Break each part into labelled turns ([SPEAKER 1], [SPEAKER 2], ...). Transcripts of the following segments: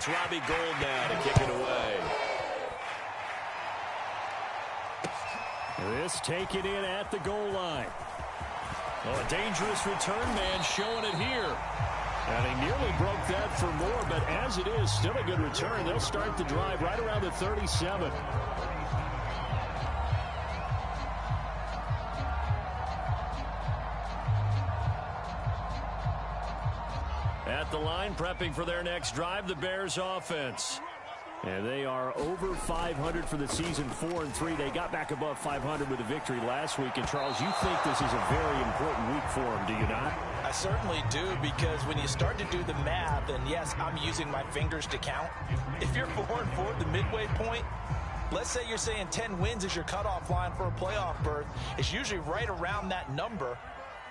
[SPEAKER 1] it's Robbie Gould now to kick it away.
[SPEAKER 2] This taken in at the goal line. Oh, a dangerous return man showing it here. And he nearly broke that for more, but as it is, still a good return. They'll start the drive right around the 37. At the line, prepping for their next drive, the Bears offense. And they are over 500 for the season, 4-3. They got back above 500 with a victory last week. And, Charles, you think this is a very important week for them, do you not?
[SPEAKER 3] I certainly do, because when you start to do the math, and yes, I'm using my fingers to count. If you're 4-4 at the midway point, let's say you're saying 10 wins is your cutoff line for a playoff berth. It's usually right around that number.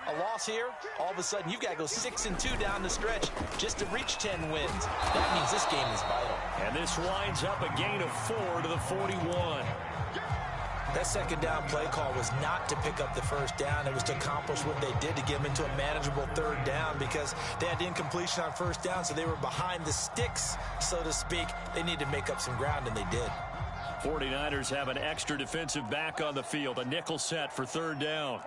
[SPEAKER 3] A loss here, all of a sudden you've got to go 6-2 down the stretch just to reach 10 wins. That means this game is vital.
[SPEAKER 2] And this winds up a gain of 4 to the 41.
[SPEAKER 3] That second down play call was not to pick up the first down. It was to accomplish what they did, to get them into a manageable third down, because they had incompletion on first down, so they were behind the sticks, so to speak. They needed to make up some ground, and they did.
[SPEAKER 2] 49ers have an extra defensive back on the field, a nickel set for third down.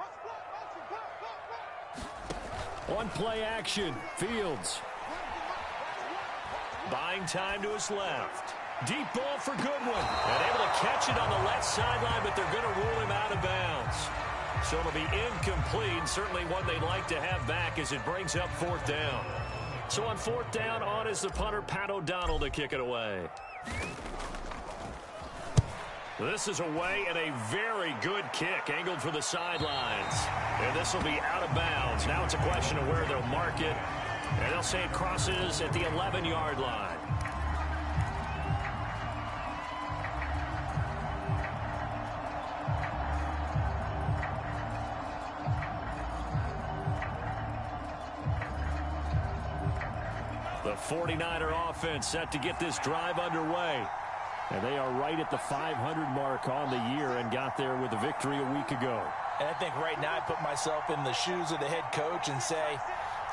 [SPEAKER 2] One play action, Fields. Buying time to his left. Deep ball for Goodwin. And able to catch it on the left sideline, but they're going to rule him out of bounds. So it'll be incomplete. Certainly one they'd like to have back as it brings up fourth down. So on fourth down, on is the punter, Pat O'Donnell, to kick it away. This is away and a very good kick, angled for the sidelines. And this will be out of bounds. Now it's a question of where they'll mark it. And they'll say it crosses at the 11-yard line. The 49er offense set to get this drive underway. And they are right at the 500 mark on the year and got there with a victory a week ago.
[SPEAKER 3] And I think right now I put myself in the shoes of the head coach and say,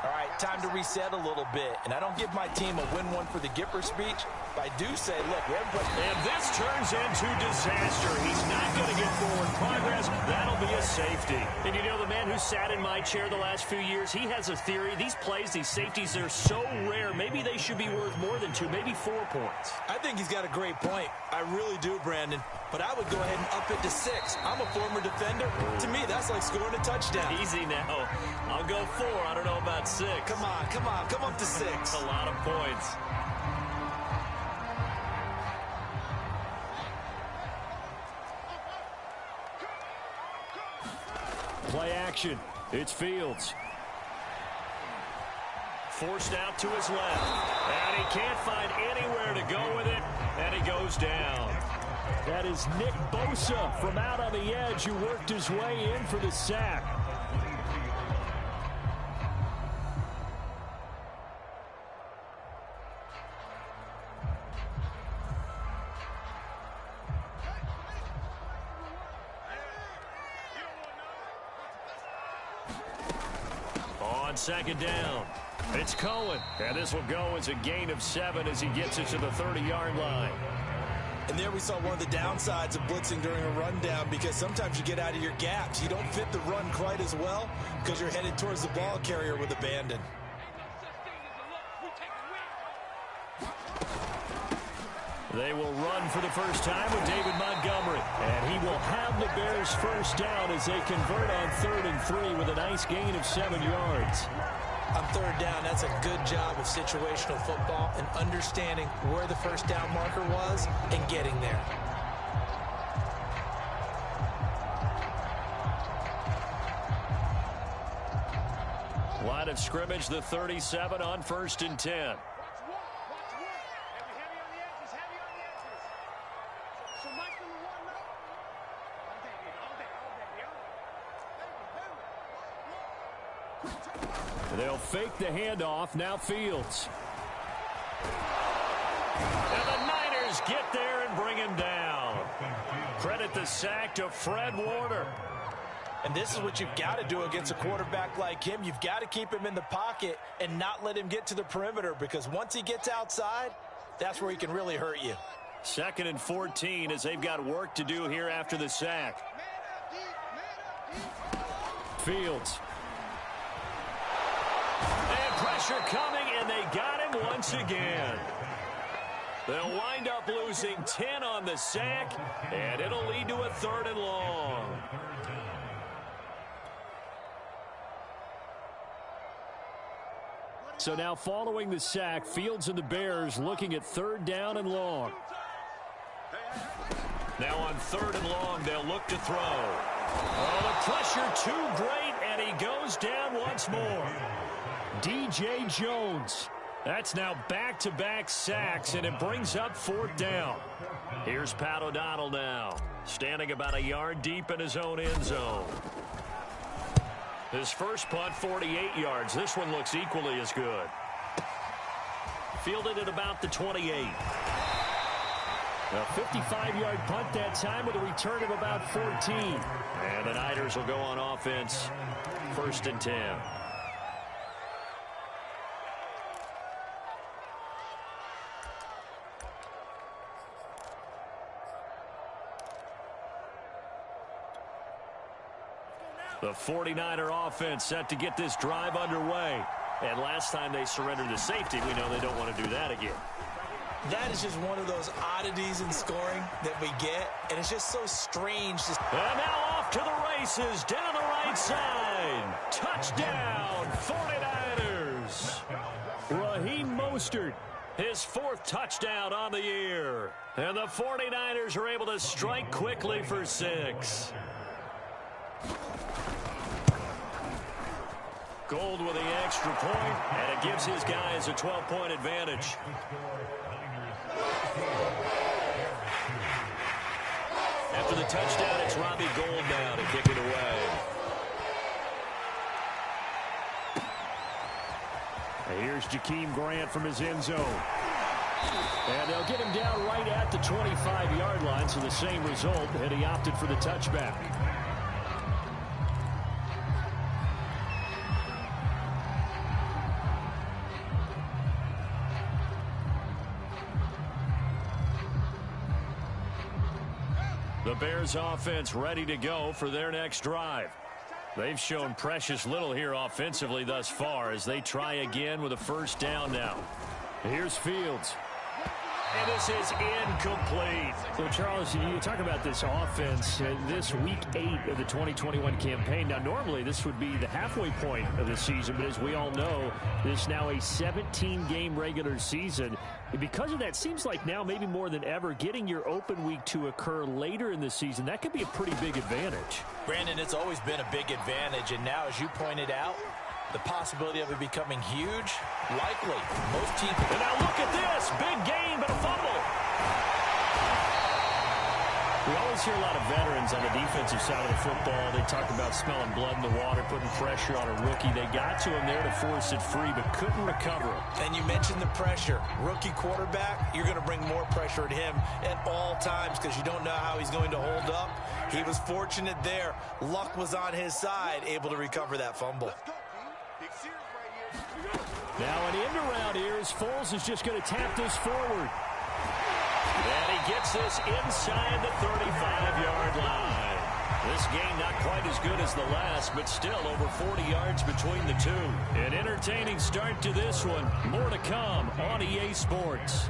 [SPEAKER 3] all right, time to reset a little bit. And I don't give my team a win one for the Gipper speech, but I do say, look, we haven't put...
[SPEAKER 2] And this turns into disaster. He's not going to get forward progress. That'll be a safety. And you know, the man who sat in my chair the last few years, he has a theory. These plays, these safeties, they're so rare. Maybe they should be worth more than 2, maybe 4 points.
[SPEAKER 3] I think he's got a great point. I really do, Brandon. But I would go ahead and up it to 6. I'm a former defender. To me, that's like scoring a touchdown.
[SPEAKER 2] Easy now. I'll go 4. I don't know about 6.
[SPEAKER 3] Come on. Come up to 6.
[SPEAKER 2] A lot of points. Play action. It's Fields. Forced out to his left. And he can't find anywhere to go with it. And he goes down. That is Nick Bosa from out on the edge, who worked his way in for the sack. On second down, it's Cohen. And this will go as a gain of 7 as he gets it to the 30-yard line.
[SPEAKER 3] And there we saw one of the downsides of blitzing during a rundown, because sometimes you get out of your gaps. You don't fit the run quite as well because you're headed towards the ball carrier with abandon.
[SPEAKER 2] They will run for the first time with David Montgomery. And he will have the Bears first down as they convert on 3rd and 3 with a nice gain of 7 yards.
[SPEAKER 3] On third down, that's a good job of situational football and understanding where the first down marker was and getting there.
[SPEAKER 2] Line of scrimmage, the 37 on 1st and 10. They'll fake the handoff. Now Fields. And the Niners get there and bring him down. Credit the sack to Fred Warner.
[SPEAKER 3] And this is what you've got to do against a quarterback like him. You've got to keep him in the pocket and not let him get to the perimeter, because once he gets outside, That's where he can really hurt you.
[SPEAKER 2] 2nd and 14 as they've got work to do here after the sack. Fields. And pressure coming, and they got him once again. They'll wind up losing 10 on the sack, and it'll lead to a 3rd and long. So now following the sack, Fields and the Bears looking at 3rd down and long. Now on 3rd and long, they'll look to throw. Oh, the pressure too great, and he goes down once more. DJ Jones. That's now back-to-back sacks, and it brings up 4th down. Here's Pat O'Donnell now, standing about a yard deep in his own end zone. His first punt, 48 yards. This one looks equally as good. Fielded at about the 28. A 55-yard punt that time with a return of about 14. And the Niners will go on offense, 1st and 10. The 49er offense set to get this drive underway. And last time they surrendered the safety, we know they don't want to do that again.
[SPEAKER 3] That is just one of those oddities in scoring that we get, and it's just so strange.
[SPEAKER 2] And now off to the races, down the right side. Touchdown, 49ers. Raheem Mostert, his 4th touchdown on the year. And the 49ers are able to strike quickly for 6. Gold with the extra point, and it gives his guys a 12-point advantage. After the touchdown, it's Robbie Gould now to kick it away. And here's Jakeem Grant from his end zone. And they'll get him down right at the 25-yard line, so the same result, and he opted for the touchback. The Bears offense ready to go for their next drive. They've shown precious little here offensively thus far as they try again with a 1st down now. Here's Fields. And this is incomplete. So, Charles, you talk about this offense this week 8 of the 2021 campaign. Now, normally this would be the halfway point of the season, but as we all know, this is now a 17-game regular season. And because of that, seems like now maybe more than ever, getting your open week to occur later in the season, that could be a pretty big advantage.
[SPEAKER 3] Brandon, it's always been a big advantage, and now, as you pointed out, the possibility of it becoming huge, likely. Most teams.
[SPEAKER 2] And now look at this. Big gain, but a fumble. We always hear a lot of veterans on the defensive side of the football. They talk about smelling blood in the water, putting pressure on a rookie. They got to him there to force it free, but couldn't recover it.
[SPEAKER 3] And you mentioned the pressure. Rookie quarterback, you're going to bring more pressure at him at all times because you don't know how he's going to hold up. He was fortunate there. Luck was on his side, able to recover that fumble.
[SPEAKER 2] Now an end around here as Foles is just going to tap this forward. And he gets this inside the 35-yard line. This game not quite as good as the last, but still over 40 yards between the two. An entertaining start to this one. More to come on EA Sports.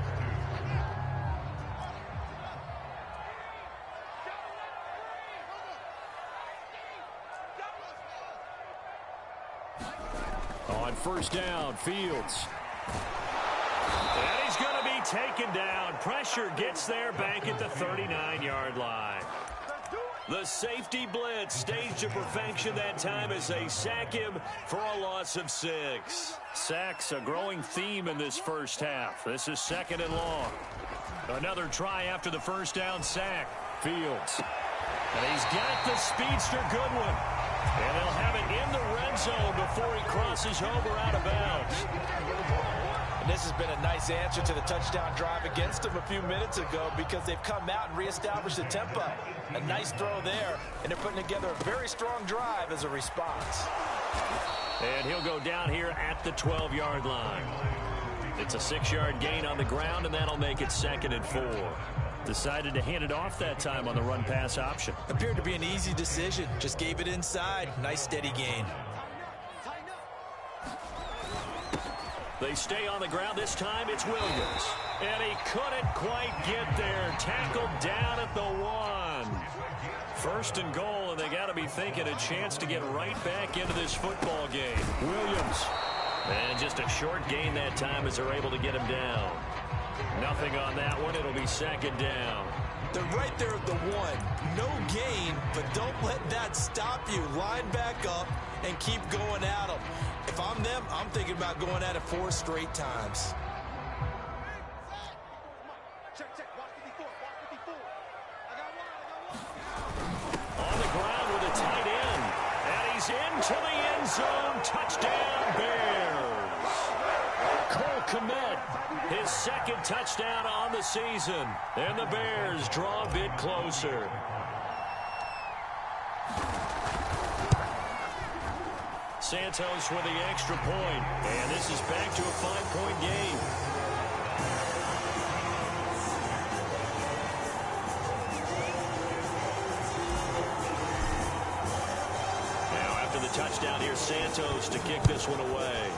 [SPEAKER 2] On 1st down, Fields. And he's going to be taken down. Pressure gets there back at the 39-yard line. The safety blitz staged to perfection that time as they sack him for a loss of 6. Sacks a growing theme in this first half. This is 2nd and long. Another try after the 1st down sack. Fields. And he's got the speedster Goodwin. And they'll have it in the red zone before he crosses over out of bounds.
[SPEAKER 3] And this has been a nice answer to the touchdown drive against them a few minutes ago because they've come out and reestablished the tempo. A nice throw there, and they're putting together a very strong drive as a response.
[SPEAKER 2] And he'll go down here at the 12-yard line. It's a 6-yard gain on the ground, and that'll make it 2nd and 4. Decided to hand it off that time on the run-pass option.
[SPEAKER 3] Appeared to be an easy decision. Just gave it inside. Nice steady gain.
[SPEAKER 2] They stay on the ground. This time it's Williams. And he couldn't quite get there. Tackled down at the 1. 1st and goal, and they got to be thinking a chance to get right back into this football game. Williams. And just a short gain that time as they're able to get him down. Nothing on that one. It'll be 2nd down.
[SPEAKER 3] They're right there at the 1. No gain, but don't let that stop you. Line back up and keep going at them. If I'm them, I'm thinking about going at it 4 straight times.
[SPEAKER 2] On the ground with a tight end. And he's into the end zone. Touchdown, Bears. Cole Kmet, his 2nd touchdown on the season. And the Bears draw a bit closer. Santos with the extra point. And this is back to a 5-point game. Now after the touchdown, here's Santos to kick this one away.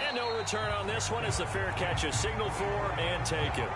[SPEAKER 2] And no return on this one as the fair catch is signaled for and taken.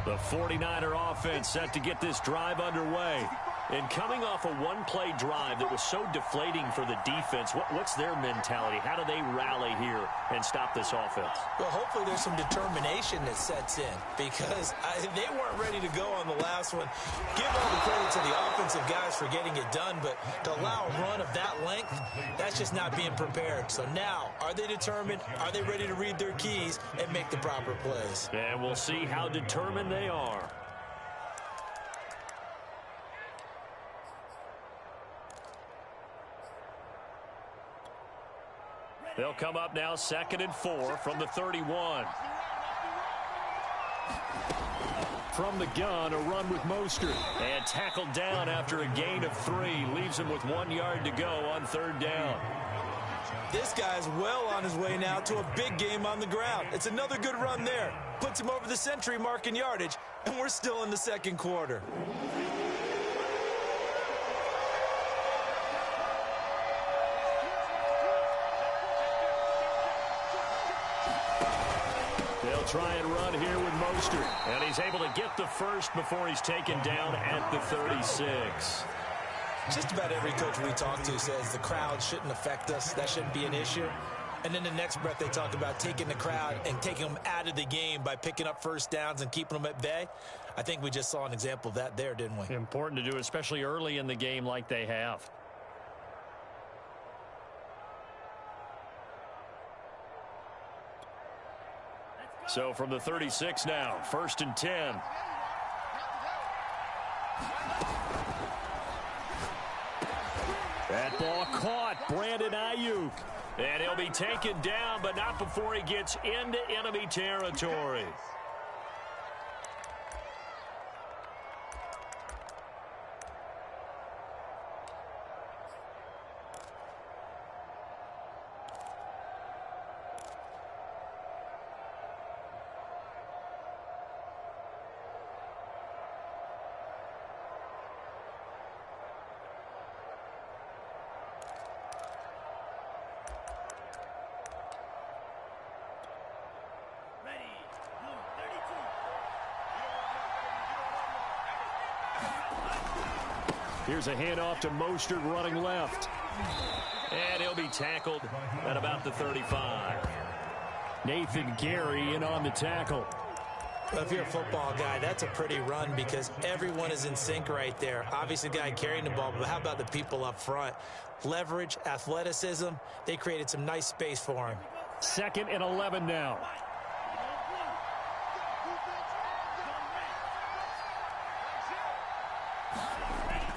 [SPEAKER 2] The 49er offense set to get this drive underway. And coming off a one-play drive that was so deflating for the defense, what's their mentality? How do they rally here and stop this offense?
[SPEAKER 3] Well, hopefully there's some determination that sets in because they weren't ready to go on the last one. Give all the credit to the offensive guys for getting it done, but to allow a run of that length, that's just not being prepared. So now, are they determined? Are they ready to read their keys and make the proper plays?
[SPEAKER 2] And we'll see how determined they are. They'll come up now 2nd and 4 from the 31. From the gun, a run with Mostert. And tackled down after a gain of 3. Leaves him with 1 yard to go on 3rd down.
[SPEAKER 3] This guy's well on his way now to a big game on the ground. It's another good run there. Puts him over the century mark in yardage, and we're still in the 2nd quarter.
[SPEAKER 2] They'll try and run here with Mostert. And he's able to get the first before he's taken down at the 36.
[SPEAKER 3] Just about every coach we talk to says the crowd shouldn't affect us. That shouldn't be an issue. And then the next breath they talk about taking the crowd and taking them out of the game by picking up first downs and keeping them at bay. I think we just saw an example of that there, didn't we?
[SPEAKER 2] Important to do, especially early in the game like they have. So from the 36 now, 1st and 10. That ball caught. Brandon Ayuk. And he'll be taken down, but not before he gets into enemy territory. Here's a handoff to Mostert running left. And he'll be tackled at about the 35. Nathan Gary in on the tackle.
[SPEAKER 3] Well, if you're a football guy, that's a pretty run because everyone is in sync right there. Obviously, the guy carrying the ball, but how about the people up front? Leverage, athleticism, they created some nice space for him.
[SPEAKER 2] 2nd and 11 now.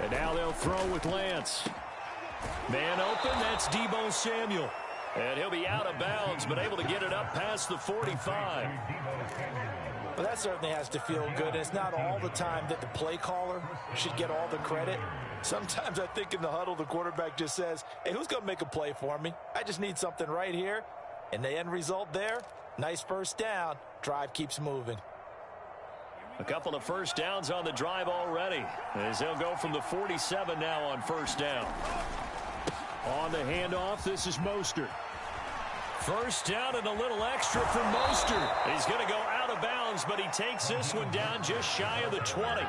[SPEAKER 2] And now they'll throw with Lance. Man open, that's Deebo Samuel. And he'll be out of bounds, but able to get it up past the 45.
[SPEAKER 3] Well, that certainly has to feel good. And it's not all the time that the play caller should get all the credit. Sometimes I think in the huddle, the quarterback just says, hey, who's going to make a play for me? I just need something right here. And the end result there, nice first down. Drive keeps moving.
[SPEAKER 2] A couple of first downs on the drive already, as they'll go from the 47 now on first down. On the handoff, this is Mostert. First down and a little extra for Mostert. He's going to go out of bounds, but he takes this one down just shy of the 20.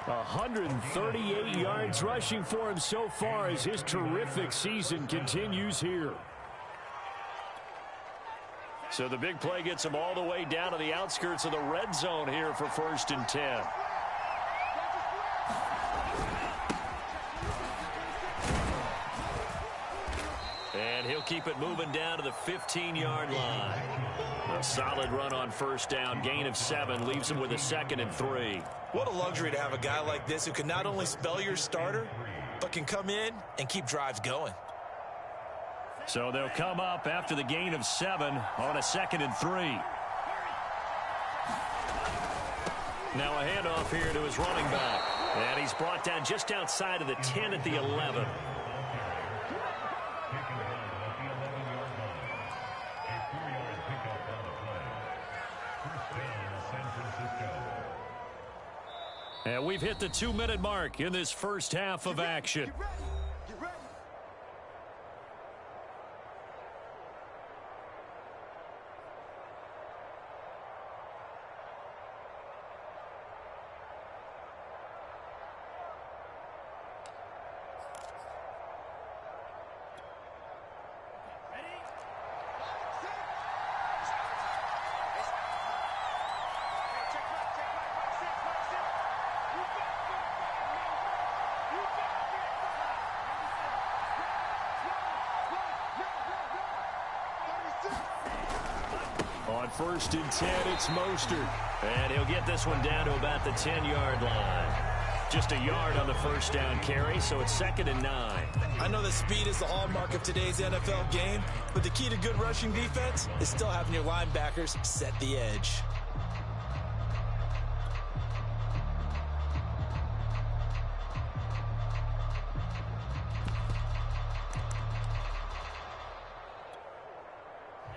[SPEAKER 2] 138 yards rushing for him so far as his terrific season continues here. So the big play gets him all the way down to the outskirts of the red zone here for 1st and 10. And he'll keep it moving down to the 15-yard line. A solid run on first down. Gain of 7 leaves him with a 2nd and 3.
[SPEAKER 3] What a luxury to have a guy like this who can not only spell your starter, but can come in and keep drives going.
[SPEAKER 2] So they'll come up after the gain of 7 on a 2nd and 3. Now a handoff here to his running back. And he's brought down just outside of the 10 at the 11. And we've hit the 2-minute mark in this first half of action. On 1st and 10, it's Mostert. And he'll get this one down to about the 10-yard line. Just a yard on the first down carry, so it's 2nd and 9.
[SPEAKER 3] I know that speed is the hallmark of today's NFL game, but the key to good rushing defense is still having your linebackers set the edge.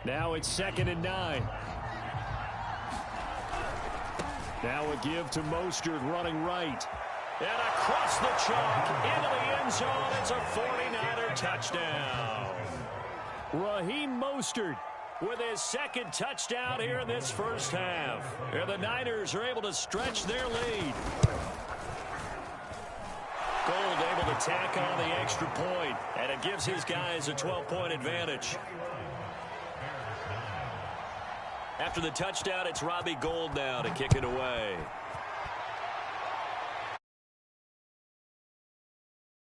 [SPEAKER 2] Now it's 2nd and 9. Now a give to Mostert running right. And across the chalk into the end zone. It's a 49er touchdown. Raheem Mostert with his 2nd touchdown here in this first half. And the Niners are able to stretch their lead. Gold able to tack on the extra point, and it gives his guys a 12-point advantage. After the touchdown, it's Robbie Gould now to kick it away.